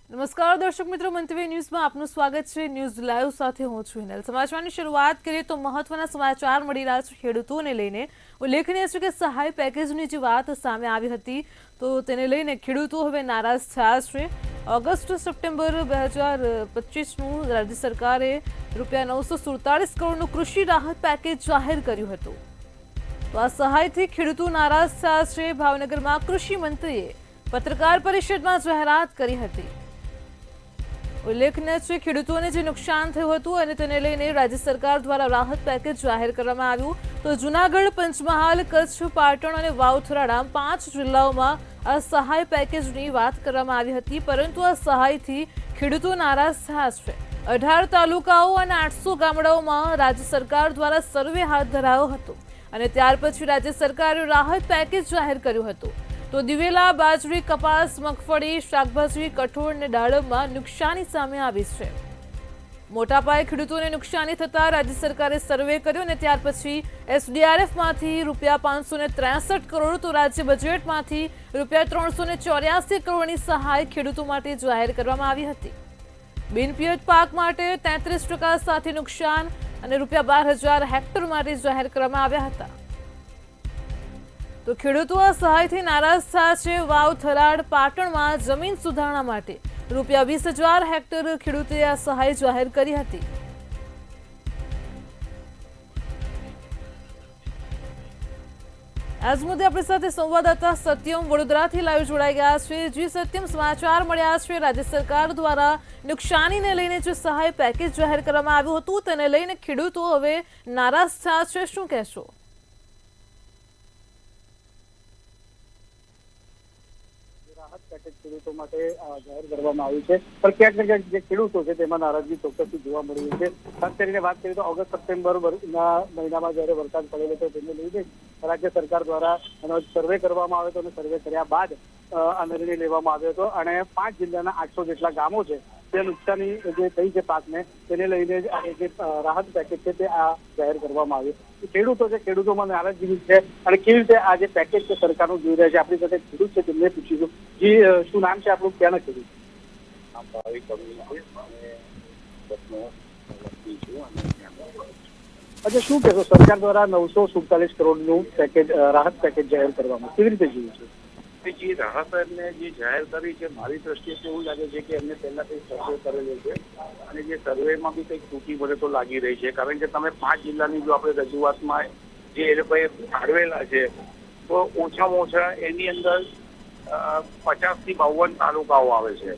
નમસ્કાર દર્શક મિત્રો, મંતવ્ય ન્યૂઝમાં આપનું સ્વાગત છે। ન્યૂઝ લાઈવ સાથે હું છું હિનલ। સમાચારની શરૂઆત કરીએ તો મહત્વના સમાચાર મળી રહ્યા છે ખેડૂતોને લઈને। ઉલ્લેખનીય છે કે સહાય પેકેજની જે વાત સામે આવી હતી તો તેને લઈને ખેડૂતો હવે નારાજ થયા છે। ઓગસ્ટ સપ્ટેમ્બર 2025નું રાજ્ય સરકારે ₹947 કરોડનું કૃષિ રાહત પેકેજ જાહેર કર્યું હતું। તો આ સહાયથી ખેડૂતો નારાજ થયા છે। ભાવનગરમાં કૃષિ મંત્રીએ પત્રકાર પરિષદમાં જાહેરાત કરી હતી। ઉલ્લેખનીય છે ખેડૂતોને જે નુકસાન થયું હતું અને તેને લઈને રાજ્ય સરકાર દ્વારા રાહત પેકેજ જાહેર કરવામાં આવ્યું। તો જૂનાગઢ, પંચમહાલ, કચ્છ, પાટણ અને વાવથરાના 5 જિલ્લાઓમાં આ સહાય પેકેજની વાત કરવામાં આવી હતી, પરંતુ આ સહાયથી ખેડૂતો નારાજ થયા છે। 18 તાલુકાઓ અને 800 ગામડાઓમાં રાજ્ય સરકાર દ્વારા સર્વે હાથ ધરાયો હતો અને ત્યાર પછી રાજ્ય સરકારે રાહત પેકેજ જાહેર કર્યું હતું। તો દિવેલા, બાજરી, કપાસ, મગફળી, શાકભાજી, કઠોળ અને દાડમમાં નુકસાની સામે આવી છે। મોટા પાયે ખેડૂતોને નુકસાની થતા રાજ્ય સરકારે સર્વે કર્યો અને ત્યાર પછી એસડીઆરએફમાંથી ₹563 કરોડ તો રાજ્ય બજેટમાંથી ₹384 કરોડની સહાય ખેડૂતો માટે જાહેર કરવામાં આવી હતી। બિનપિયત પાક માટે 33% સાથે નુકસાન અને ₹12,000 હેક્ટર માટે જાહેર કરવામાં આવ્યા હતા। તો ખેડૂતો આ સહાયથી નારાજ થયા છે। વાવ, થરાદ, પાટણમાં જમીન સુધારણા માટે ₹20,000 હેક્ટર ખેડૂતે આ સહાય જાહેર કરી હતી। આજ મુદ્દે આપણી સાથે સંવાદદાતા સત્યમ વડોદરાથી લાઈવ જોડાઈ ગયા છે। જી સત્યમ, સમાચાર મળ્યા છે રાજ્ય સરકાર દ્વારા નુકસાનીને લઈને જે સહાય પેકેજ જાહેર કરવામાં આવ્યું હતું તેને લઈને ખેડૂતો હવે નારાજ થયા છે, શું કહેશો? પેકેજ ખેડૂતો માટે જાહેર કરવામાં આવ્યું છે, પણ ક્યાંક ને ક્યાંક જે ખેડૂતો છે તેમાં નારાજગી ચોક્કસથી જોવા મળી રહી છે। ખાસ કરીને વાત કરીએ તો ઓગસ્ટ સપ્ટેમ્બર મહિનામાં જયારે વરસાદ પડેલો હતો તેને લઈને રાજ્ય સરકાર દ્વારા એનો સર્વે કરવામાં આવ્યો હતો અને સર્વે કર્યા બાદ આ નિર્ણય લેવામાં આવ્યો હતો અને 5 જિલ્લાના 800 જેટલા ગામો છે તે નુકસાની જે થઈ છે પાકને તેને લઈને જે રાહત પેકેજ છે તે આ જાહેર કરવામાં આવ્યું। ખેડૂતો છે, ખેડૂતોમાં નારાજગી છે અને કેવી રીતે આ જે પેકેજ છે સરકારનું જોઈ રહ્યા છે, આપણી સાથે ખેડૂત છે તેમને પૂછીશું। જી, શું નામ છે આપણું, ક્યાંના ખેડૂત? અચ્છા, શું કહેશો સરકાર દ્વારા 947 કરોડનું પેકેજ રાહત પેકેજ જાહેર કરવામાં કેવી રીતે જોયું છે? જે રાહત એમને જે જાહેર કરી છે, મારી દ્રષ્ટિએ તો એવું લાગે છે કે એમને પહેલાથી સર્વે કરેલો છે અને જે સર્વેમાં બી કંઈક તૂટી મને તો લાગી રહી છે, કારણ કે તમે 5 જિલ્લાની જો આપણે રજૂઆતમાં જે એ લોકોએ ફાળવેલા છે તો ઓછામાં ઓછા એની અંદર 50 થી 52 તાલુકાઓ આવે છે।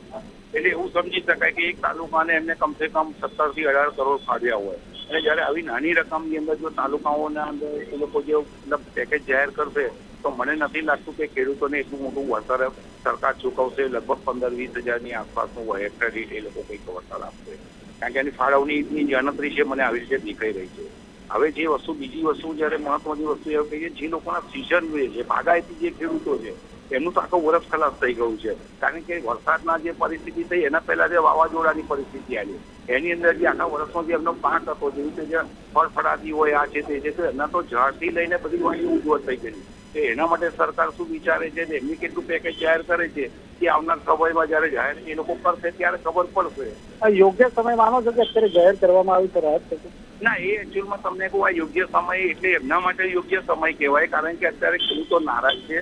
એટલે એવું સમજી શકાય કે એક તાલુકાને એમને કમસે કમ 17 થી 18 કરોડ ફાળવ્યા હોય અને જયારે આવી નાની રકમની અંદર જો તાલુકાઓના અંદર એ લોકો જે મતલબ પેકેજ જાહેર કરશે તો મને નથી લાગતું કે ખેડૂતોને એટલું મોટું વળતર સરકાર ચૂકવશે। લગભગ 15-20 હજારની આસપાસનું હેક્ટર એ લોકો કંઈક વળતર આપશે, કારણ કે એની ફાળવણીની ગણતરી છે મને આવી રીતે દેખાઈ રહી છે। હવે જે વસ્તુ, બીજી વસ્તુ જયારે મહત્વની વસ્તુ એવું કહીએ, જે લોકોના સિઝન છે, બાગાયતી જે ખેડૂતો છે એમનું તો આખું વર્ષ ખલાસ થઈ ગયું છે, કારણ કે વરસાદના જે પરિસ્થિતિ થઈ એના પહેલા જે વાવાઝોડાની પરિસ્થિતિ આવી એની અંદર જે આખા વર્ષનો જે એમનો પાક હતો, જેવી રીતે જે ફળફળાદી હોય, આ છે તે છે, તો એમના તો ઝાડથી લઈને બધી વાણી ઉજવત થઈ ગઈ છે। એના માટે સરકાર શું વિચારે છે, એમની કેટલું પેકેજ જાહેર કરે છે કે આવનાર સમયમાં જયારે જાહેર એ લોકો કરશે ત્યારે ખબર પડશે। યોગ્ય સમય માનો છો કે અત્યારે જાહેર કરવામાં આવ્યું તો રાહત પેકેજ? ના, એ એકચ્યુઅલમાં તમને કહું, આ યોગ્ય સમય એટલે એમના માટે યોગ્ય સમય કહેવાય, કારણ કે અત્યારે ખેડૂતો નારાજ છે।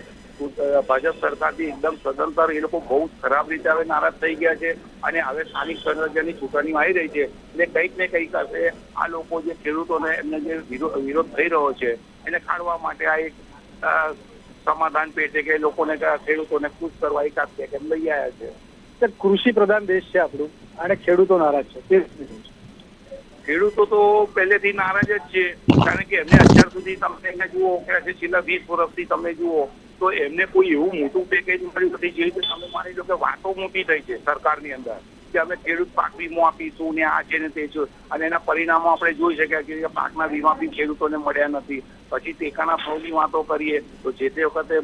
ભાજપ સરકારથી એકદમ સદંતર એ લોકો બહુ ખરાબ રીતે હવે નારાજ થઈ ગયા છે અને હવે સ્થાનિક સ્વરાજ્યની ચૂંટણીઓ આવી રહી છે એટલે કંઈક ને કંઈક હશે આ લોકો જે ખેડૂતોને એમને જે વિરોધ થઈ રહ્યો છે એને ખાળવા માટે આ એક સમાધાન પેટે કે લોકોને ખેડૂતોને ખુશ કરવા એકાદ પેકેજ લઈ આવ્યા છે। કૃષિ પ્રધાન દેશ છે આપણું અને ખેડૂતો નારાજ છે, ખેડૂતો તો પહેલેથી નારાજ જ છે, કારણ કે એમને અત્યાર સુધી તમે જુઓ કે છેલ્લા 20 વર્ષથી તમે જુઓ તો એમને કોઈ એવું મોટું પેકેજ મળ્યું નથી। જે રીતે તમે માની લો કે વાતો મોટી થઈ છે સરકારની અંદર કે અમે ખેડૂત પાક વીમો આપીશું ને આ છે ને તે છે, અને એના પરિણામો આપણે જોઈ શક્યા કે પાકના વીમા બી ખેડૂતોને મળ્યા નથી। પછી ટેકાના ભાવની વાતો કરીએ તો જે તે વખતે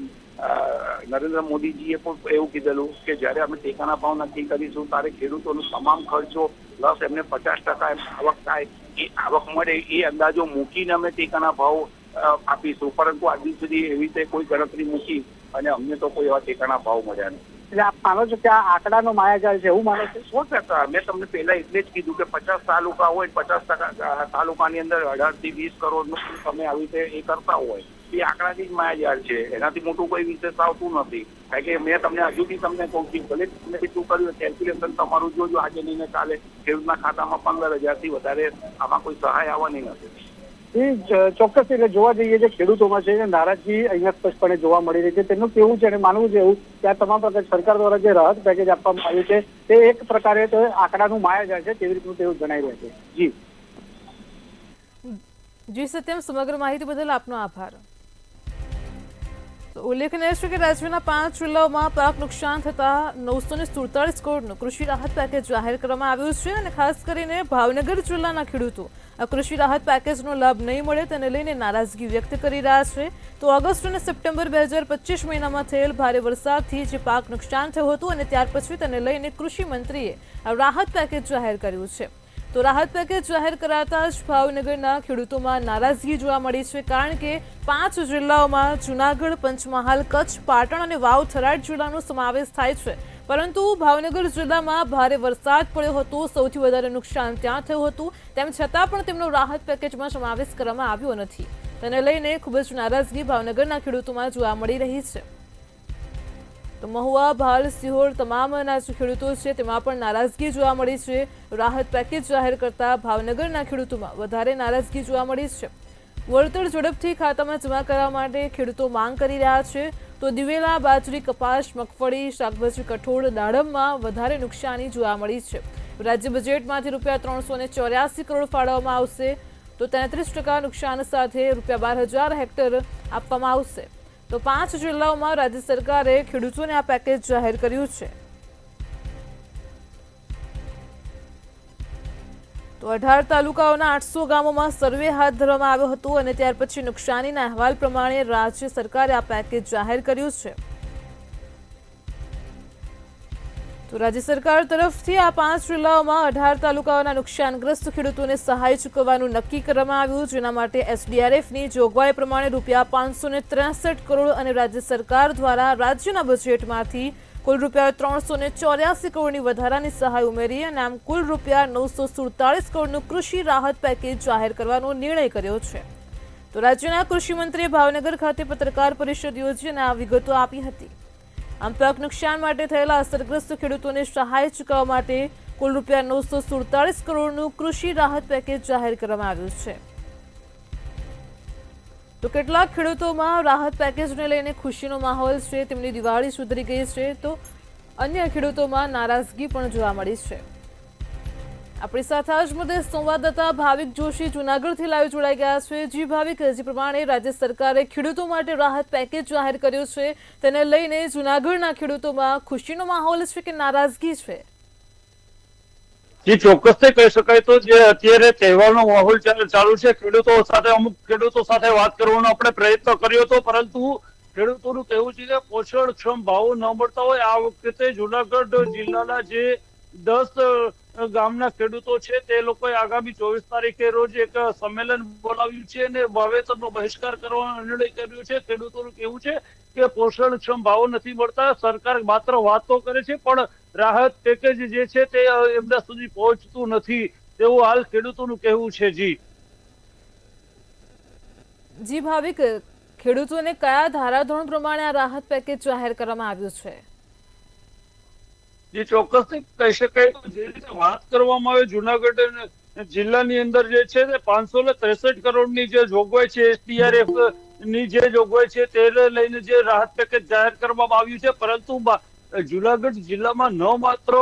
નરેન્દ્ર મોદીજીએ પણ એવું કીધેલું કે જયારે અમે ટેકાના ભાવ નક્કી કરીશું ત્યારે ખેડૂતોનો તમામ ખર્ચો પ્લસ એમને 50% આવક થાય એ આવક મળે એ અંદાજો મૂકીને અમે ટેકાના ભાવ આપીશું, પરંતુ આજ સુધી એવી રીતે કોઈ ગણતરી મૂકી અને અમને તો કોઈ એવા ટેકાના ભાવ મળ્યા નથી। એટલે આપ માનો છો કે આ આંકડાનો માયાજાળ છે એવું માનો છો? 100%. મેં તમને પહેલા એટલે જ કીધું કે 50 તાલુકા હોય, 50% તાલુકાની અંદર 18 થી 20 કરોડનું તમે આવી રીતે એ કરતા હોય, એ આંકડાથી જ માયાજાળ છે. એનાથી મોટું કોઈ વિશેષ આવતું નથી. કારણ કે મેં તમને હજુ બી તમને કહું છું, ભલે તમે કેટલું કર્યું કેલ્ક્યુલેશન તમારું જોજો, આજે નહીં ને કાલે ખેડૂતના ખાતામાં 15,000થી વધારે આમાં કોઈ સહાય આવવાની નથી. ચોક્કસ. એટલે જોવા જઈએ જે ખેડૂતોમાં છે નારાજગી અહીંયા સ્પષ્ટપણે જોવા મળી રહી છે. તેમનું કેવું છે અને માનવું છે એવું કે આ તમામ પ્રકાર સરકાર દ્વારા જે રાહત પેકેજ આપવામાં આવ્યું છે તે એક પ્રકારે તો આંકડાનું માયાજાળ છે તેવી રીતનું તેવું જણાઈ રહ્યું છે. જી સત્યમ, સમગ્ર માહિતી બદલ આપનો આભાર. ઉલ્લેખનીય છે કે રાજ્યના 5 જિલ્લાઓમાં પાક નુકસાન થતા 947 કરોડનું કૃષિ રાહત પેકેજ જાહેર કરવામાં આવ્યું છે અને ખાસ કરીને ભાવનગર જિલ્લાના ખેડૂતો આ કૃષિ રાહત પેકેજનો લાભ નહીં મળે તેને લઈને નારાજગી વ્યક્ત કરી રહ્યા છે. તો ઓગસ્ટ અને સપ્ટેમ્બર 2025 મહિનામાં થયેલ ભારે વરસાદથી જે પાક નુકસાન થયું હતું અને ત્યાર પછી તેને લઈને કૃષિ મંત્રીએ આ રાહત પેકેજ જાહેર કર્યું છે. તો રાહત પેકેજ જાહેર કરાતા જ ભાવનગરના ખેડૂતોમાં નારાજગી જોવા મળી છે, કારણ કે 5 જિલ્લાઓમાં જૂનાગઢ, પંચમહાલ, કચ્છ, પાટણ અને વાવ થરાદ જિલ્લાનો સમાવેશ થાય છે. પરંતુ ભાવનગર જિલ્લામાં ભારે વરસાદ પડ્યો હતો, સૌથી વધારે નુકસાન ત્યાં થયું હતું, તેમ છતાં પણ તેમનો રાહત પેકેજમાં સમાવેશ કરવામાં આવ્યો નથી. તેને લઈને ખૂબ જ નારાજગી ભાવનગરના ખેડૂતોમાં જોવા મળી રહી છે. તો મહુવા, ભાલ, સિહોર તમામના જે ખેડૂતો છે તેમાં પણ નારાજગી જોવા મળી છે. રાહત પેકેજ જાહેર કરતા ભાવનગરના ખેડૂતોમાં વધારે નારાજગી જોવા મળી છે. વળતર ઝડપથી ખાતામાં જમા કરવા માટે ખેડૂતો માંગ કરી રહ્યા છે. તો દિવેલા, બાજરી, કપાસ, મગફળી, શાકભાજી, કઠોળ, દાડમમાં વધારે નુકસાની જોવા મળી છે. રાજ્ય બજેટમાંથી ₹384 કરોડ ફાળવવામાં આવશે. તો 33% નુકસાન સાથે ₹12,000 હેક્ટર આપવામાં આવશે. તો 5 જિલ્લાઓમાં રાજ્ય સરકારે ખેડૂતોને આ પેકેજ જાહેર કર્યું છે. તો 18 તાલુકાઓના 800 ગામોમાં સર્વે હાથ ધરવામાં આવ્યો હતો અને ત્યાર પછી નુકસાનીના અહેવાલ પ્રમાણે રાજ્ય સરકારે આ પેકેજ જાહેર કર્યું છે. તો રાજ્ય સરકાર તરફથી આ 5 જિલ્લાઓમાં 18 તાલુકાઓના નુકસાનગ્રસ્ત ખેડૂતોને સહાય ચૂકવવાનું નક્કી કરવામાં આવ્યું, જેના માટે SDRFની જોગવાઈ પ્રમાણે ₹563 કરોડ અને રાજ્ય સરકાર દ્વારા રાજ્યના બજેટમાંથી કુલ ₹384 કરોડની વધારાની સહાય ઉમેરી અને આમ કુલ ₹947 કરોડનું કૃષિ રાહત પેકેજ જાહેર કરવાનો નિર્ણય કર્યો છે. તો રાજ્યના કૃષિ મંત્રીએ ભાવનગર ખાતે પત્રકાર પરિષદ યોજી અને આ વિગતો આપી હતી. આમ પાક નુકસાન માટે થયેલા અસરગ્રસ્ત ખેડૂતોને સહાય ચૂકવવા માટે કુલ ₹947 કરોડનું કૃષિ રાહત પેકેજ જાહેર કરવામાં આવ્યું છે. તો કેટલાક ખેડૂતોમાં રાહત પેકેજને લઈને ખુશીનો માહોલ છે, તેમની દિવાળી સુધરી ગઈ છે, તો અન્ય ખેડૂતોમાં નારાજગી પણ જોવા મળી છે. આપણી સાથે આજ મુદ્દે સંવાદદાતા ભાવિક જોશી જૂનાગઢથી લાઈવ જોડાઈ ગયા છે. જી ભાવિક, જે પ્રમાણે રાજ્ય સરકારે ખેડૂતો માટે રાહત પેકેજ જાહેર કર્યું છે તેને લઈને જૂનાગઢના ખેડૂતોમાં ખુશીનો માહોલ છે કે નારાજગી છે? જી, ચોક્કસથી કહી શકાય તો જે અત્યારે તહેવારનો માહોલ ચાલુ છે, ખેડૂતો સાથે અમુક ખેડૂતો સાથે વાત કરવાનો આપણે પ્રયત્ન કર્યો હતો, પરંતુ ખેડૂતોનું કહેવું છે કે પોષણક્ષમ ભાવો ન મળતા હોય. આ વખતે જૂનાગઢ જિલ્લાના જે 10 ગામના ખેડૂતો છે તે લોકોએ આગામી 24 તારીખે રોજ એક સંમેલન બોલાવ્યું છે અને વાવેતરનો બહિષ્કાર કરવાનો નિર્ણય કર્યો છે. ખેડૂતોનું કહેવું છે કે પોષણક્ષમ ભાવો નથી મળતા, સરકાર માત્ર વાતો કરે છે પણ રાહત પેકેજ જે છે તે એમના સુધી પહોંચતું નથી, તેવું હાલ ખેડૂતોનું કહેવું છે. જી ભાવિક, ખેડૂતોને કયા ધારાધોરણ પ્રમાણે આ રાહત પેકેજ જાહેર કરવામાં આવ્યું છે? જે ચોક્કસથી કહી શકાય તો જે રીતે વાત કરવામાં આવે, જૂનાગઢ જિલ્લાની અંદર જે છે તે 563 કરોડની જે જોગવાઈ છે, SDRF ની જે જોગવાઈ છે તેને લઈને જે રાહત પેકેજ જાહેર કરવામાં આવ્યું છે, પરંતુ જૂનાગઢ જિલ્લામાં ન માત્ર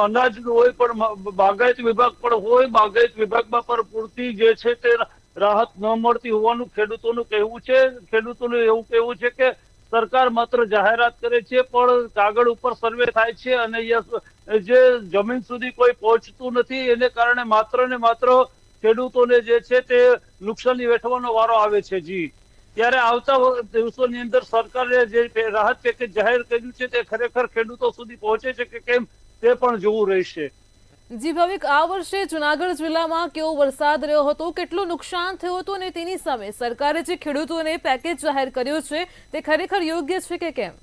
અનાજ હોય પણ બાગાયત વિભાગ પણ હોય. બાગાયત વિભાગમાં પણ પૂરતી જે છે તે રાહત ન મળતી હોવાનું ખેડૂતોનું કહેવું છે. ખેડૂતોનું એવું કહેવું છે કે સરકાર માત્ર જાહેરાત કરે છે પણ કાગળ ઉપર સર્વે થાય છે અને જે જમીન સુધી કોઈ પહોંચતું નથી, એને કારણે માત્ર ને માત્ર ખેડૂતોને જે છે તે નુકસાની વેઠવાનો વારો આવે છે. જી, ત્યારે આવતા દિવસોની અંદર સરકારે જે રાહત પેકેજ જાહેર કર્યું છે તે ખરેખર ખેડૂતો સુધી પહોંચે છે કે કેમ તે પણ જોવું રહેશે. જી ભાવિક, આ વર્ષે જૂનાગઢ જિલ્લામાં કેવો વરસાદ રહ્યો હતો, કેટલું નુકસાન થયું હતું અને તેની સામે સરકારે જે ખેડૂતોને પેકેજ જાહેર કર્યું છે તે ખરેખર યોગ્ય છે કે કેમ?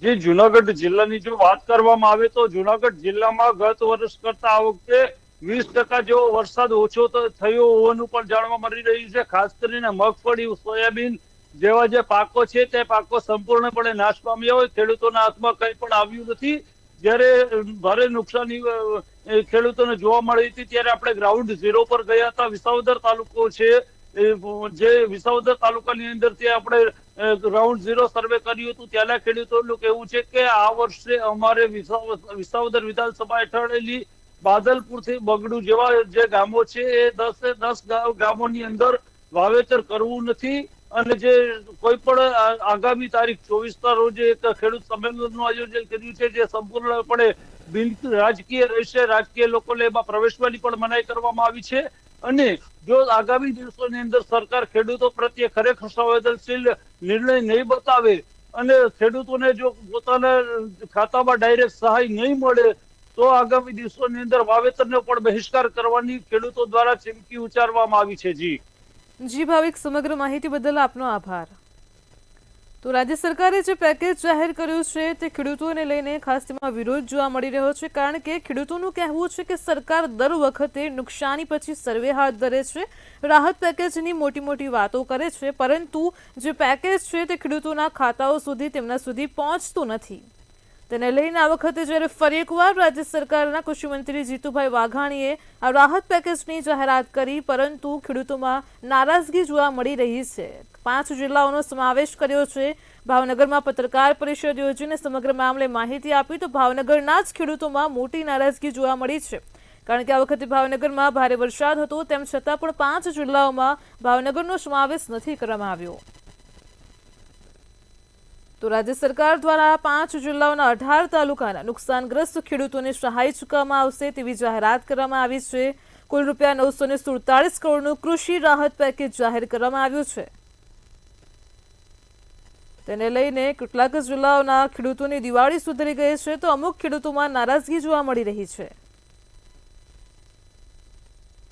જે જુનાગઢ જિલ્લાની જો વાત કરવામાં આવે તો જુનાગઢ જિલ્લામાં ગત વર્ષ કરતા આ વખતે 20% જેવો વરસાદ ઓછો થયો હોવાનું પણ જાણવા મળી રહ્યું છે. ખાસ કરીને મગફળી, સોયાબીન જેવા જે પાકો છે તે પાકો સંપૂર્ણપણે નાશ પામ્યા હોય. ખેડૂતોના હાથમાં કંઈ પણ આવ્યું નથી. જ્યારે ભારે નુકસાની ખેડૂતોને જોવા મળી હતી ત્યારે આપણે ગ્રાઉન્ડ ઝીરો પર ગયા હતા. વિસાવદર તાલુકો છે, જે વિસાવદર તાલુકાની અંદરથી આપણે ગ્રાઉન્ડ ઝીરો સર્વે કર્યું હતું. ત્યાંના ખેડૂતોનું કહેવું છે કે આ વર્ષે અમારે વિસાવદર વિધાનસભા હેઠળેલી બાદલપુરથી બગડું જેવા જે ગામો છે એ 10 ગામોની અંદર વાવેતર કરવું નથી. અને જે કોઈ પણ આગામી તારીખ 24 રોજ એક ખેડૂત સંમેલનનું આયોજન કર્યું છે જે સંપૂર્ણપણે બિન રાજકીય રહેશે. રાજકીય લોકોને એમાં પ્રવેશવાની પણ મનાઈ કરવામાં આવી છે. અને જો આગામી દિવસોની અંદર સરકાર ખેડૂતો પ્રત્યે ખરેખર સંવેદનશીલ નિર્ણય નહીં બતાવે અને ખેડૂતોને જો પોતાના ખાતામાં ડાયરેક્ટ સહાય નહીં મળે તો આગામી દિવસોની અંદર વાવેતરનો પણ બહિષ્કાર કરવાની ખેડૂતો દ્વારા ચીમકી ઉચ્ચારવામાં આવી છે. જી ભાવિક, સમગ્ર માહિતી બદલ આપનો આભાર. તો રાજ્ય સરકારે જે પેકેજ જાહેર કર્યું છે તે ખેડૂતોને લઈને ખાસ તેમાં વિરોધ જોવા મળી રહ્યો છે, કારણ કે ખેડૂતોનું કહેવું છે કે સરકાર દર વખતે નુકસાની પછી સર્વે હાથ ધરે છે, રાહત પેકેજની મોટી વાતો કરે છે, પરંતુ જે પેકેજ છે તે ખેડૂતોના ખાતાઓ સુધી તેમના સુધી પહોંચતું નથી. તેને લઈને આ વખતે જ્યારે ફરી એકવાર રાજ્ય સરકારના કૃષિમંત્રી જીતુભાઈ વાઘાણીએ આ રાહત પેકેજની જાહેરાત કરી, પરંતુ ખેડૂતોમાં નારાજગી જોવા મળી રહી છે. 5 જિલ્લાઓનો સમાવેશ કર્યો છે. ભાવનગરમાં પત્રકાર પરિષદ યોજીને સમગ્ર મામલે માહિતી આપી તો ભાવનગરના જ ખેડૂતોમાં મોટી નારાજગી જોવા મળી છે, કારણ કે આ વખતે ભાવનગરમાં ભારે વરસાદ હતો, તેમ છતાં પણ 5 જિલ્લાઓમાં ભાવનગરનો સમાવેશ નથી કરવામાં આવ્યો. તો રાજ્ય સરકાર દ્વારા 5 જિલ્લાઓના 18 તાલુકાના નુકસાનગ્રસ્ત ખેડૂતોને સહાય ચૂકવવામાં આવશે તેવી જાહેરાત કરવામાં આવી છે. કુલ ₹947 કરોડનું કૃષિ રાહત પેકેજ જાહેર કરવામાં આવ્યું છે. તેને લઈને કેટલાક જિલ્લાઓના ખેડૂતોની દિવાળી સુધરી ગઈ છે, તો અમુક ખેડૂતોમાં નારાજગી જોવા મળી રહી છે.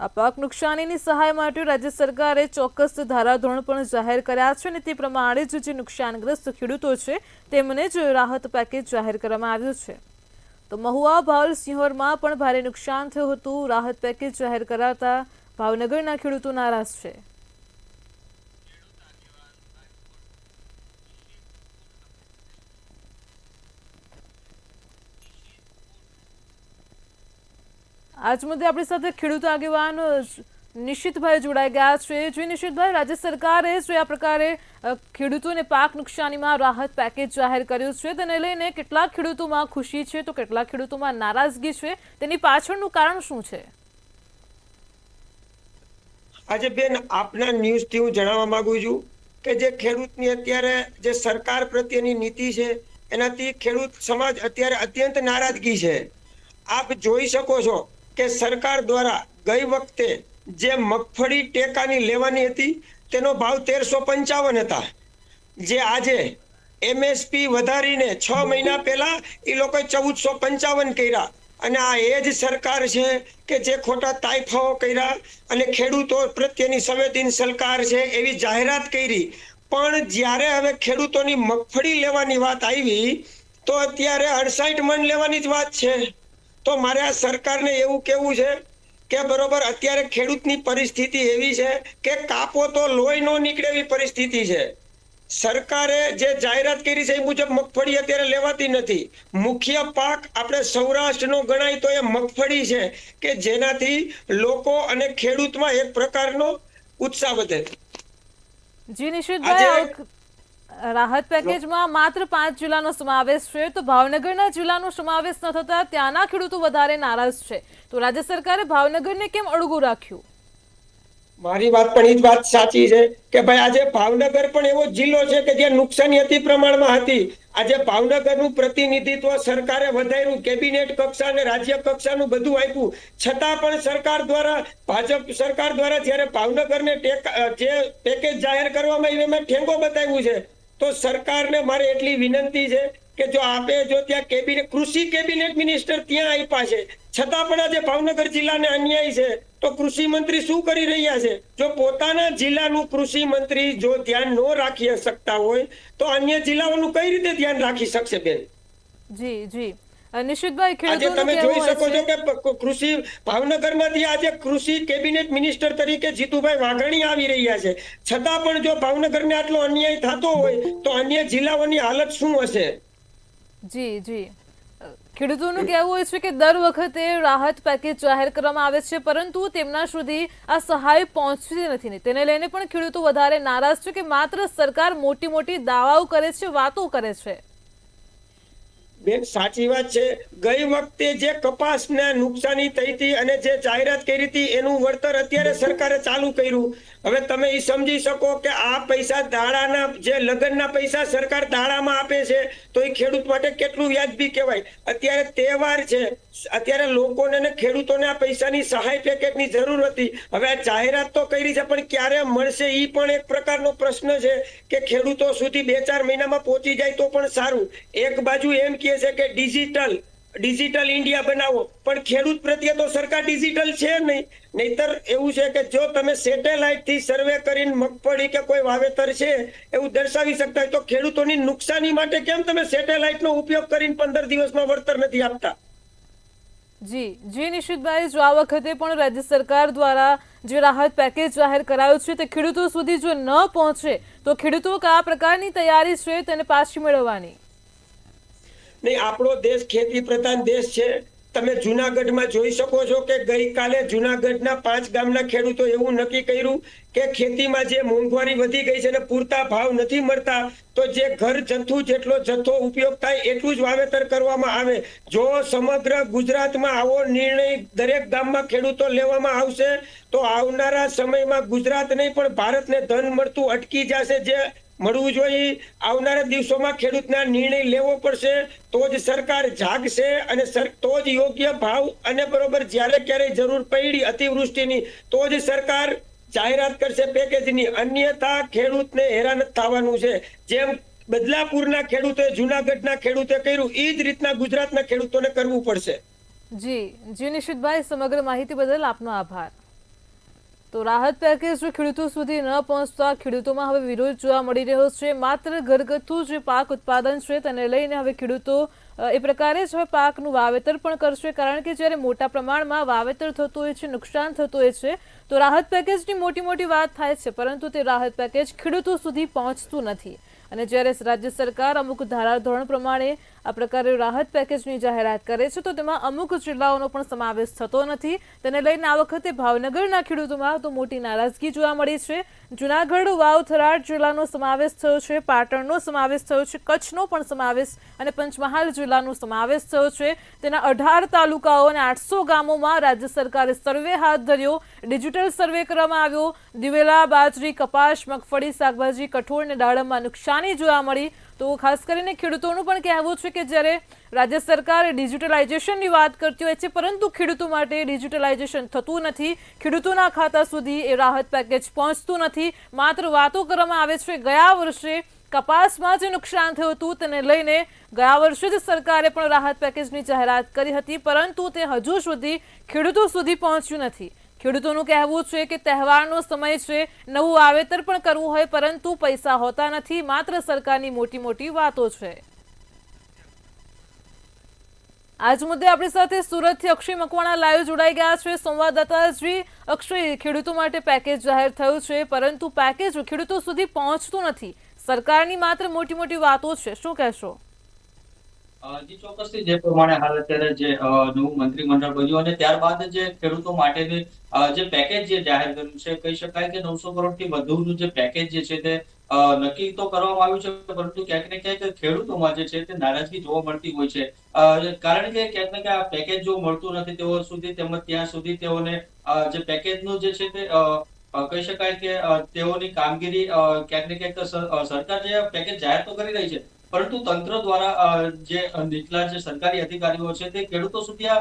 આ પાક નુકસાનીની સહાય માટે રાજ્ય સરકારે ચોક્કસ ધારાધોરણ પણ જાહેર કર્યા છે અને તે પ્રમાણે જ જે નુકસાનગ્રસ્ત ખેડૂતો છે તેમને જ રાહત પેકેજ જાહેર કરવામાં આવ્યું છે. તો મહુવા, ભાલ, સિંહોરમાં પણ ભારે નુકસાન થયું હતું. રાહત પેકેજ જાહેર કરાતા ભાવનગરના ખેડૂતો નારાજ છે. આજ મુદ્દે આપણી સાથે ખેડૂત આગેવાન નિશિતભાઈ જોડાઈ ગયા છે. જે નિશિતભાઈ, રાજ્ય સરકારે જે આ પ્રકારે ખેડૂતોને પાક નુકસાનીમાં રાહત પેકેજ જાહેર કર્યું છે તેને લઈને કેટલાક ખેડૂતોમાં ખુશી છે તો કેટલાક ખેડૂતોમાં નારાજગી છે, તેની પાછળનું કારણ શું છે? આજે બેન, આપના ન્યૂઝથી હું જણાવવા માંગુ છું કે જે ખેડૂતની અત્યારે જે સરકાર પ્રત્યેની નીતિ છે એનાથી ખેડૂત સમાજ અત્યારે અત્યંત નારાજગી છે. આપ જોઈ શકો છો કે સરકાર દ્વારા ગઈ વખતે જે મગફળી ટેકાની લેવાની હતી તેનો ભાવ 1355 હતા, જે આજે MSP વધારીને 6 મહિના પહેલા એ લોકોએ 1455 કર્યા. અને આ એ જ સરકાર છે કે જે ખોટા તાઇફાઓ કર્યા અને ખેડૂતો પ્રત્યેની સંવેદનશીલ સરકાર છે એવી જાહેરાત કરી. પણ જ્યારે હવે ખેડૂતોની મગફળી લેવાની વાત આવી તો અત્યારે 68 મણ લેવાની જ વાત છે. તો મારે આ સરકારને એવું કહેવું છે કે બરોબર, અત્યારે ખેડૂતની પરિસ્થિતિ એવી છે કે કાપો તો લોહી ન નીકળે એવી પરિસ્થિતિ છે. સરકારે જે જાહેરાત કરી છે એ મુજબ મગફળી અત્યારે લેવાતી નથી. મુખ્ય પાક આપણે સૌરાષ્ટ્રનો ગણાય તો એ મગફળી છે કે જેનાથી લોકો અને ખેડૂતમાં એક પ્રકારનો ઉત્સાહ વધે. જી નિશિતભાઈ, રાહત પેકેજમાં માત્ર 5 જિલ્લાનો સમાવેશ છે, તો ભાવનગરના જિલ્લાનો સમાવેશ ન થતા ત્યાંના ખેડૂતો વધારે નારાજ છે. તો રાજ્ય સરકારે ભાવનગરને કેમ અળગું રાખ્યું? મારી વાત પણ એ જ વાત સાચી છે કે ભાઈ આજે ભાવનગર પણ એવો જિલ્લો છે કે જ્યાં નુકસાની અતિ પ્રમાણમાં હતી. આજે ભાવનગરનું પ્રતિનિધિત્વ સરકારે વધાર્યું, કેબિનેટ કક્ષા અને રાજ્ય કક્ષાનું બધું આપ્યું, છતાં પણ સરકાર દ્વારા, ભાજપ સરકાર દ્વારા જ્યારે ભાવનગરને જે પેકેજ જાહેર કરવામાં આવ્યું એમાં ઠેંગો બતાવ્યું છે. તો સરકારને મારે એટલી વિનંતી છે કે જો આપે જો ત્યાં કેબિનેટ કૃષિ કેબિનેટ મિનિસ્ટર ત્યાં આપ્યા છે, છતાં પણ આજે ભાવનગર જિલ્લાને અન્યાય છે તો કૃષિ મંત્રી શું કરી રહ્યા છે? જો પોતાના જિલ્લાનું કૃષિ મંત્રી જો ધ્યાન ન રાખી શકતા હોય તો અન્ય જિલ્લાઓનું કઈ રીતે ધ્યાન રાખી શકશે બેન? જી જી નિશિતભાઈ, આજે ખેડૂતોનું તમે જોઈ કહેવું શકો છો છે કે કૃષિ ભાવનગરમાંથી આજે કૃષિ કેબિનેટ મિનિસ્ટર તરીકે જીતુભાઈ વાઘાણી આવી રહ્યા છે, છતાં પણ જો ભાવનગરને આટલો અન્યાય થતો હોય તો અન્ય જિલ્લાઓની હાલત શું હશે? જી જી ખેડૂતોનું કહેવું હોય છે કે દર વખતે રાહત પેકેજ જાહેર કરવામાં આવે છે પરંતુ તેમના સુધી આ સહાય પહોંચતી નથી ને તેને લઈને પણ ખેડૂતો વધારે નારાજ છે કે માત્ર સરકાર મોટી મોટી દાવાઓ કરે છે, વાતો કરે છે. બેન સાચી વાત છે. ગઈ વખતે જે કપાસના નુકસાની થઈ હતી અને જે જાહેરાત કરી હતી એનું વળતર અત્યારે સરકારે ચાલુ કર્યું. હવે તમે એ સમજી શકો કે આ પૈસા દાડાના જે લગ્નના પૈસા સરકાર દાડામાં આપે છે તો એ ખેડૂત માટે કેટલું વ્યાજબી કહેવાય. અત્યારે તહેવાર છે, અત્યારે લોકોને ને ખેડૂતોને આ પૈસાની સહાય પેકેજની જરૂર હતી. હવે આ જાહેરાત તો કરી છે પણ ક્યારે મળશે એ પણ એક પ્રકારનો પ્રશ્ન છે કે ખેડૂતો સુધી 2-4 મહિનામાં પહોંચી જાય તો પણ સારું. એક બાજુ એમ કહે છે કે ડિજિટલ ઇન્ડિયા બનાવો, પણ ખેડૂત પ્રત્યે તો સરકાર ડિજિટલ છે નહીં. નહીતર એવું છે કે જો તમે સેટેલાઇટ થી સર્વે કરીને મગફળી કે કોઈ વાવેતર છે એવું દર્શાવી શકતા હોય તો ખેડૂતોની નુકસાની માટે કેમ તમે સેટેલાઇટ નો ઉપયોગ કરીને 15 દિવસમાં વળતર નથી આપતા? જી જી નિશિતભાઈ, જો આ વખતે પણ રાજ્ય સરકાર દ્વારા જે રાહત પેકેજ જાહેર કરાયું છે તે ખેડૂતો સુધી જો ન પહોંચે તો ખેડૂતો કયા પ્રકારની તૈયારી છે તેને પાછી મેળવવાની? નહીં, આપણો દેશ ખેતી પ્રધાન દેશ છે. તમે જુનાગઢમાં જોઈ શકો છો કે ગઈકાલે જુનાગઢના 5 ગામના ખેડૂતો એવું નક્કી કર્યું કે ખેતીમાં જે મોંઘવારી વધી ગઈ છે અને પૂરતા ભાવ નથી મળતા તો જે ઘર જથ્થુ જેટલો જથ્થો ઉપયોગ થાય એટલું જ વાવેતર કરવામાં આવે. જો સમગ્ર ગુજરાતમાં આવો નિર્ણય દરેક ગામમાં ખેડૂતો લેવામાં આવશે તો આવનારા સમયમાં ગુજરાત નહીં પણ ભારતને ધન મળતું અટકી જશે. જે મળવું જોઈએ આવનારા દિવસોમાં ખેડૂતના નિર્ણય લેવો પડશે તો જ સરકાર જાગશે અને તો જ યોગ્ય ભાવ અને બરોબર જ્યારે ક્યારેય જરૂર પડી અતિવૃષ્ટિની તો જ સરકાર જાહેરાત કરશે પેકેજની. અન્યથા ખેડૂતને હેરાન થવાનું છે. જેમ બદલાપુરના ખેડૂતે જુનાગઢના ખેડૂતે કર્યું એ જ રીતના ગુજરાતના ખેડૂતોને કરવું પડશે. જી જી નિશિતભાઈ, સમગ્ર માહિતી બદલ આપનો આભાર. તો રાહત પેકેજ ખેડૂતો સુધી ન પહોંચતા ખેડૂતોમાં હવે વિરોધ જોવા મળી રહ્યો છે. માત્ર ઘરગથ્થુ જે પાક ઉત્પાદન છે તેને લઈને હવે ખેડૂતો એ પ્રકારે જ હવે પાકનું વાવેતર પણ કરશે, કારણ કે જ્યારે મોટા પ્રમાણમાં વાવેતર થતું હોય છે, નુકસાન થતું હોય છે તો રાહત પેકેજની મોટી વાત થાય છે પરંતુ તે રાહત પેકેજ ખેડૂતો સુધી પહોંચતું નથી. અને જ્યારે રાજ્ય સરકાર અમુક ધારાધોરણ પ્રમાણે આ પ્રકારે રાહત પેકેજની જાહેરાત કરે છે તો તેમાં અમુક જિલ્લાઓનો પણ સમાવેશ થતો નથી. તેને લઈને આ વખતે ભાવનગરના ખેડૂતોમાં તો મોટી નારાજગી જોવા મળી છે. જુનાગઢ, વાવ-થરાદ જિલ્લાનો સમાવેશ થયો છે, પાટણનો સમાવેશ થયો છે, કચ્છનો પણ સમાવેશ અને પંચમહાલ જિલ્લાનો સમાવેશ થયો છે. તેના 18 તાલુકાઓ અને 800 ગામોમાં રાજ્ય સરકારે સર્વે હાથ ધર્યો, ડિજિટલ સર્વે કરવામાં આવ્યો. દિવેલા, બાજરી, કપાસ, મગફળી, શાકભાજી, કઠોળ અને દાડમમાં નુકસાની જોવા મળી. તો ખાસ કરીને ખેડૂતોનું પણ કહેવું છે કે જ્યારે રાજ્ય સરકાર ડિજિટલાઇઝેશનની વાત કરતી હોય છે પરંતુ ખેડૂતો માટે ડિજિટલાઇઝેશન થતું નથી, ખેડૂતોના ખાતા સુધી એ રાહત પેકેજ પહોંચતું નથી, માત્ર વાતો કરવામાં આવે છે. ગયા વર્ષે કપાસમાં જે નુકસાન થયું હતું તેને લઈને ગયા વર્ષે જ સરકારે પણ રાહત પેકેજની જાહેરાત કરી હતી પરંતુ તે હજુ સુધી ખેડૂતો સુધી પહોંચ્યું નથી. ખેડૂતોનું કહેવું છે કે તહેવારનો સમય છે, નવું વાવેતર પણ કરવું હોય પરંતુ પૈસા હોતા નથી, માત્ર સરકારની મોટી વાતો છે. આજ મુદ્દે આપણી સાથે સુરતથી અક્ષય મકવાણા લાઈવ જોડાઈ ગયા છે. સંવાદદાતાજી અક્ષય, ખેડૂતો માટે પેકેજ જાહેર થયું છે પરંતુ પેકેજ ખેડૂતો સુધી પહોંચતું નથી, સરકારની માત્ર મોટી વાતો છે, શું કહેશો? જી ચોક્કસથી જે પ્રમાણે હાલ અત્યારે જે નવું મંત્રીમંડળ બન્યું અને ત્યારબાદ જે ખેડૂતો માટેની જે પેકેજ જે જાહેર કર્યું છે, કહી શકાય કે 900 કરોડથી વધુનું જે પેકેજ જે છે તે નક્કી તો કરવામાં આવ્યું છે પરંતુ ક્યાંક ને ક્યાંક ખેડૂતોમાં જે છે તે નારાજગી જોવા મળતી હોય છે. કારણ કે ક્યાંક ને ક્યાંક આ પેકેજ જો મળતું નથી તેઓ સુધી તેમજ ત્યાં સુધી તેઓને જે પેકેજનું જે છે તે કહી શકાય કે તેઓની કામગીરી ક્યાંક ને ક્યાંક સરકાર જે પેકેજ જાહેર તો કરી રહી છે પરંતુ તંત્ર દ્વારા જે નીચલા જે સરકારી અધિકારીઓ છે તે ખેડૂતો સુધી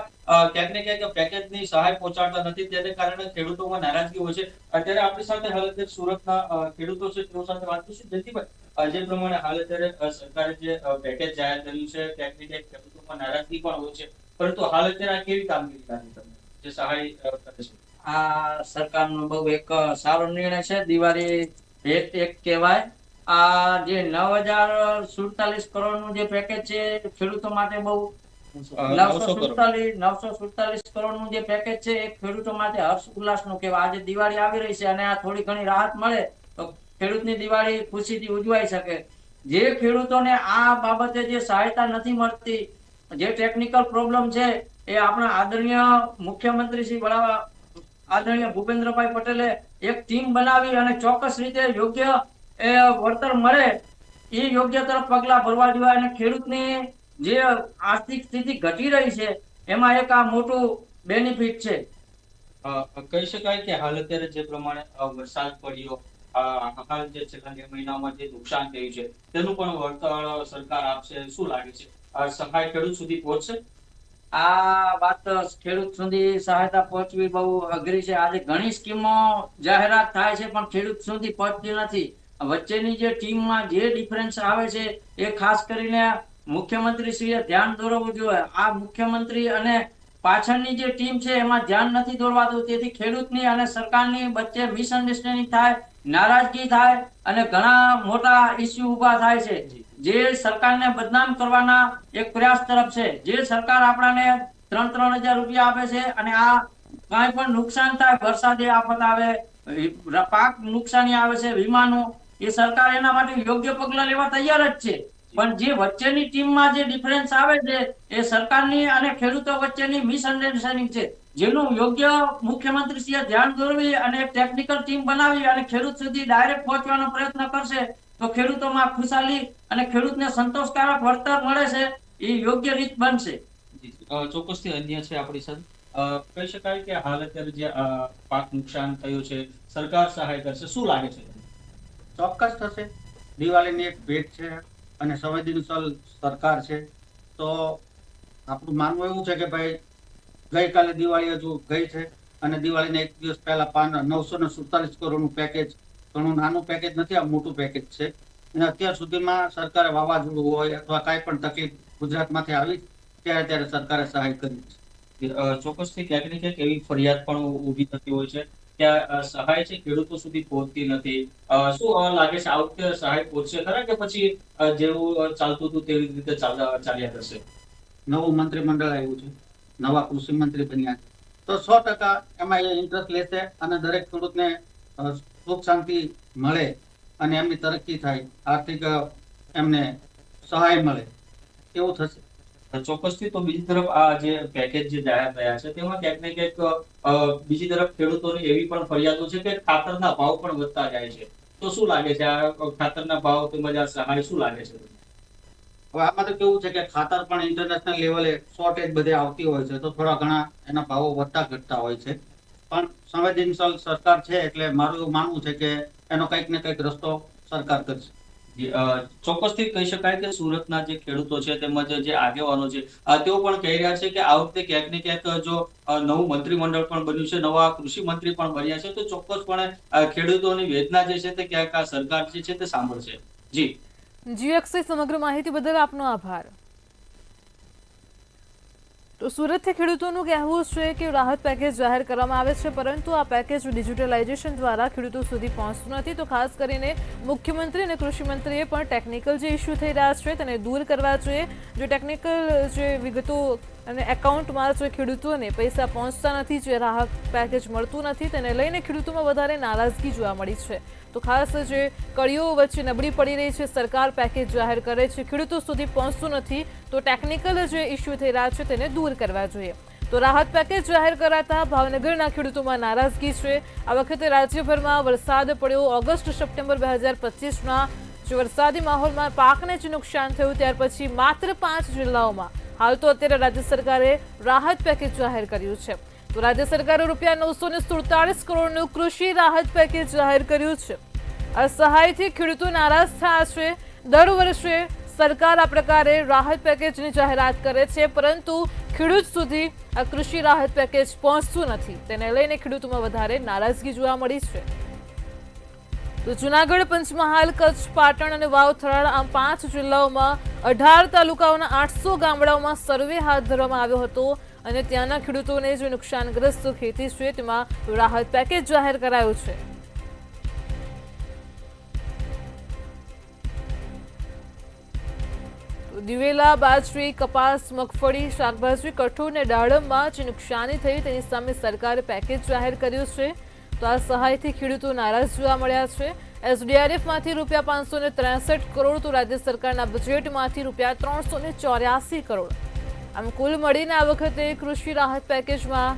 ક્યાંક ને ક્યાંક પેકેજની સહાય પહોંચાડતા નથી, તેને કારણે ખેડૂતોમાં નારાજગી હોય છે. અત્યારે આપણી સાથે હાલ સુરતના ખેડૂતો છે તેઓ સાથે વાત કરીશું. જયંતિભાઈ, જે પ્રમાણે હાલ અત્યારે સરકારે જે પેકેજ જાહેર કર્યું છે ક્યાંક ને ક્યાંક ખેડૂતોમાં નારાજગી પણ હોય છે, પરંતુ હાલ અત્યારે આ કેવી કામગીરી લાગી તમને જે સહાય કરે છે? આ સરકારનો બહુ એક સારો નિર્ણય છે. દિવાળી ભેટ એક કહેવાય. આ જે 9,047 કરોડનું જે પેકેજ છે ખેડૂતો માટે બહુ 947 કરોડનું જે પેકેજ છે એ ખેડૂતો માટે હર્ષ ઉલ્લાસનું કહેવાય. આજે દિવાળી આવી રહી છે અને આ થોડી ઘણી રાહત મળે તો ખેડૂતની દિવાળી ખુશીથી ઉજવાઈ શકે. જે ખેડૂતોને આ બાબતે જે સહાયતા નથી મળતી, જે ટેકનિકલ પ્રોબ્લેમ છે, એ આપણા આદરણીય મુખ્યમંત્રી શ્રી આદરણીય ભૂપેન્દ્રભાઈ પટેલે એક ટીમ બનાવી અને ચોક્કસ રીતે યોગ્ય વળતર મળે એ યોગ્ય તરફ પગલા ભરવા જોઈએ. અને ખેડૂતની જે આર્થિક સ્થિતિ ઘટી રહી છે એમાં એક આ મોટું બેનિફિટ છે. કહી શકાય કે હાલ અત્યારે જે પ્રમાણે વરસાદ પડ્યો, હાલ જે છેલ્લા 2 મહિનામાં જે નુકસાન થયું છે તેનું પણ વળતર સરકાર આપશે, શું લાગે છે સહાય ખેડૂત સુધી પહોંચશે? આ વાત ખેડૂત સુધી સહાયતા પહોંચવી બહુ અઘરી છે. આજે ઘણી સ્કીમો જાહેરાત થાય છે પણ ખેડૂત સુધી પહોંચતી નથી. વચ્ચેની જે ટીમમાં જે ડિફરન્સ આવે છે એ ખાસ કરીને મુખ્યમંત્રીશ્રીએ ધ્યાન દોરવું જોઈએ. આ મુખ્યમંત્રી અને પાછળની જે ટીમ છે એમાં ધ્યાન નથી દોરવાતું. તેથી ખેડૂતની અને સરકારની વચ્ચે મિસઅન્ડરસ્ટેન્ડિંગ થાય, નારાજગી થાય અને ઘણા મોટા ઇસ્યુ ઉભા થાય છે, જે સરકારને બદનામ કરવાના એક પ્રયાસ તરફ છે. જે સરકાર આપણાને 3,000 રૂપિયા આપે છે અને આ કાંઈ પણ નુકસાન થાય, વરસાદી આફત આવે, પાક નુકસાની આવે છે, વીમાનું, એ સરકાર એના માટે યોગ્ય પગલા લેવા તૈયાર જ છે. પણ જે વચ્ચેની ટીમમાં જે ડિફરન્સ આવે છે એ સરકારની અને ખેડૂતો વચ્ચેની મિસઅન્ડરસ્ટેન્ડિંગ છે, જેનું યોગ્ય મુખ્યમંત્રીશ્રીએ ધ્યાન દોરવી અને એક ટેકનિકલ ટીમ બનાવી અને ખેડૂત સુધી ડાયરેક્ટ પહોંચવાનો પ્રયત્ન કરશે તો ખેડૂતોમાં ખુશાલી અને ખેડૂતને સંતોષકારક વળતર મળે છે એ યોગ્ય રીત બનશે. ચોક્કસથી અન્ય છે આપણી સાથે. કહી શકાય કે હાલ અત્યારે જે પાક નુકસાન થયું છે સરકાર સહાય કરશે, શું લાગે છે? ચોક્કસ થશે. દિવાળીની એક ભેટ છે અને સંવેદનશીલ સરકાર છે, તો આપણું માનવું એવું છે કે ભાઈ ગઈકાલે દિવાળી હજુ ગઈ છે અને દિવાળીને 1 દિવસ પહેલા 947 કરોડનું પેકેજ, ઘણું નાનું પેકેજ નથી, આ મોટું પેકેજ છે. અને અત્યાર સુધીમાં સરકારે વાવાઝોડું હોય અથવા કાંઈ પણ તકલીફ ગુજરાતમાંથી આવી ત્યારે સરકારે સહાય કરી છે. ચોક્કસથી ક્યાંક ને ક્યાંક એવી ફરિયાદ પણ ઊભી થતી હોય છે કે સહાય છે ખેડૂતો સુધી પહોંચતી નથી. શું લાગે છે આ વખતે સહાય પહોંચશે ખરા કે પછી જેવું ચાલતું હતું તેવી રીતે ચાલ્યા કરશે? નવું મંત્રીમંડળ આવ્યું છે, નવા કૃષિ મંત્રી બન્યા છે, તો 100% એમાં એ ઇન્ટરેસ્ટ લેશે અને દરેક ખેડૂતને સુખ શાંતિ મળે અને એમની તરક્કી થાય, આર્થિક એમને સહાય મળે, એવું થશે. ચોક્કસથી. તો બીજી તરફ આ જે પેકેજ જે જાહેર થયા છે તેમાં ક્યાંક ને ક્યાંક બીજી તરફ ખેડૂતોની એવી પણ ફરિયાદો છે કે ખાતરના ભાવ પણ વધતા જાય છે, તો શું લાગે છે આ ખાતરના ભાવ તેમજ આ સહાય શું લાગે છે? હવે આમાં તો કેવું છે કે ખાતર પણ ઇન્ટરનેશનલ લેવલે શોર્ટેજ બધે આવતી હોય છે, તો થોડા ઘણા એના ભાવો વધતા ઘટતા હોય છે. પણ સંવેદનશીલ સરકાર છે એટલે મારું એવું માનવું છે કે એનો કંઈક ને કંઈક રસ્તો સરકાર કરશે. ચોક્કસથી કહી શકાય કે સુરતના જે ખેડૂતો છે તેમજ જે આગેવાનો છે તેઓ પણ કહી રહ્યા છે કે આ વખતે ક્યાંક ને ક્યાંક જો નવું મંત્રીમંડળ પણ બન્યું છે, નવા કૃષિ મંત્રી પણ બન્યા છે, તો ચોક્કસપણે ખેડૂતોની વેદના જે છે તે ક્યાંક આ સરકાર જે છે તે સાંભળશે. જી અક્ષય, સમગ્ર માહિતી બદલ આપનો આભાર. તો સુરતથી ખેડૂતોનું કહેવું છે કે રાહત પેકેજ જાહેર કરવામાં આવે છે પરંતુ આ પેકેજ ડિજિટલાઇઝેશન દ્વારા ખેડૂતો સુધી પહોંચતું નથી. તો ખાસ કરીને મુખ્યમંત્રી અને કૃષિમંત્રીએ પણ ટેકનિકલ જે ઇસ્યુ થઈ રહ્યા છે તેને દૂર કરવા જોઈએ. જો ટેકનિકલ જે વિગતો અને એકાઉન્ટમાં જે ખેડૂતોને પૈસા પહોંચતા નથી, જે રાહત પેકેજ મળતું નથી, તેને લઈને ખેડૂતોમાં વધારે નારાજગી જોવા મળી છે. તો ખાસ જે કડીઓ વચ્ચે નબળી પડી રહી છે, સરકાર પેકેજ જાહેર કરે છે, ખેડૂતો સુધી પહોંચતું નથી, તો ટેકનિકલ જે ઇસ્યુ થઈ રહ્યા છે તેને દૂર કરવા જોઈએ. તો રાહત પેકેજ જાહેર કરાતા ભાવનગરના ખેડૂતોમાં નારાજગી છે. આ વખતે રાજ્યભરમાં વરસાદ પડ્યો. ઓગસ્ટ સપ્ટેમ્બર 2025ના જે વરસાદી માહોલમાં પાકને જે નુકસાન થયું ત્યાર પછી માત્ર 5 જિલ્લાઓમાં હાલ તો અત્યારે રાજ્ય સરકારે રાહત પેકેજ જાહેર કર્યું છે. તો રાજ્ય સરકારે ₹947 કરોડનું કૃષિ રાહત પેકેજ જાહેર કર્યું છે. આ સહાયથી ખેડૂતો નારાજ થયા છે. દર વર્ષે સરકાર આ પ્રકારે રાહત પેકેજની જાહેરાત કરે છે પરંતુ ખેડૂત સુધી આ કૃષિ રાહત પેકેજ પહોંચતું નથી. તેને લઈને ખેડૂતોમાં વધારે નારાજગી જોવા મળી છે. તો જુનાગઢ, પંચમહાલ, કચ્છ, પાટણ અને વાવ-થરાદ આમ 5 જિલ્લાઓમાં 18 તાલુકાઓના 800 ગામડાઓમાં સર્વે હાથ ધરવામાં આવ્યો હતો અને ત્યાંના ખેડૂતોને જે નુકસાનગ્રસ્ત ખેતી છે તેમાં રાહત પેકેજ જાહેર કરાયું છે. દિવેલા, બાજરી, કપાસ, મગફળી, શાકભાજી, કઠોળ અને દાડમમાં જે નુકસાની થઈ તેની સામે સરકારે પેકેજ જાહેર કર્યું છે. તો આ સહાયથી ખેડૂતો નારાજ જોવા મળ્યા છે. એસડીઆરએફમાંથી ₹563 કરોડ તો રાજ્ય સરકારના બજેટમાંથી ₹384 કરોડ. આમ કુલ મળીને આ વખતે કૃષિ રાહત પેકેજમાં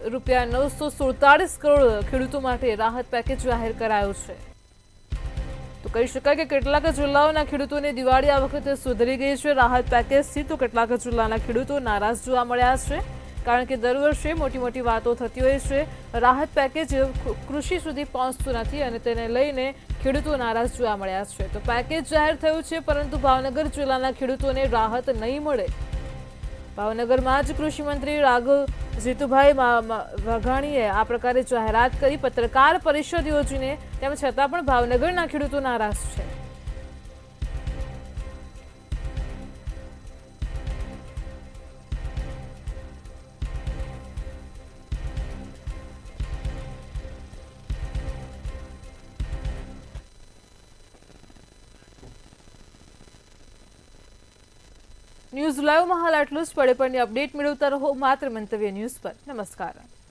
₹947 કરોડ ખેડૂતો માટે રાહત પેકેજ જાહેર કરાયું છે. તો કહી શકાય કે કેટલાક જિલ્લાઓના ખેડૂતોની દિવાળી આ વખતે સુધરી ગઈ છે રાહત પેકેજથી, તો કેટલાક જિલ્લાના ખેડૂતો નારાજ જોવા મળ્યા છે. કારણ કે દર વર્ષે મોટી વાતો થતી હોય છે, રાહત પેકેજ કૃષિ સુધી પહોંચતું નથી અને તેને લઈને ખેડૂતો નારાજ જોવા મળ્યા છે. તો પેકેજ જાહેર થયું છે પરંતુ ભાવનગર જિલ્લાના ખેડૂતોને રાહત નહીં મળે. ભાવનગરમાં જ કૃષિ મંત્રી રાઘવ જીતુભાઈ વાઘાણીએ આ પ્રકારે જાહેરાત કરી, પત્રકાર પરિષદ યોજીને, તેમ છતાં પણ ભાવનગરના ખેડૂતો નારાજ છે. ન્યૂઝ લાઈવમાં હાલ આટલું જ. પડે પડની અપડેટ મેળવતા રહો માત્ર મંતવ્ય ન્યૂઝ પર. નમસ્કાર.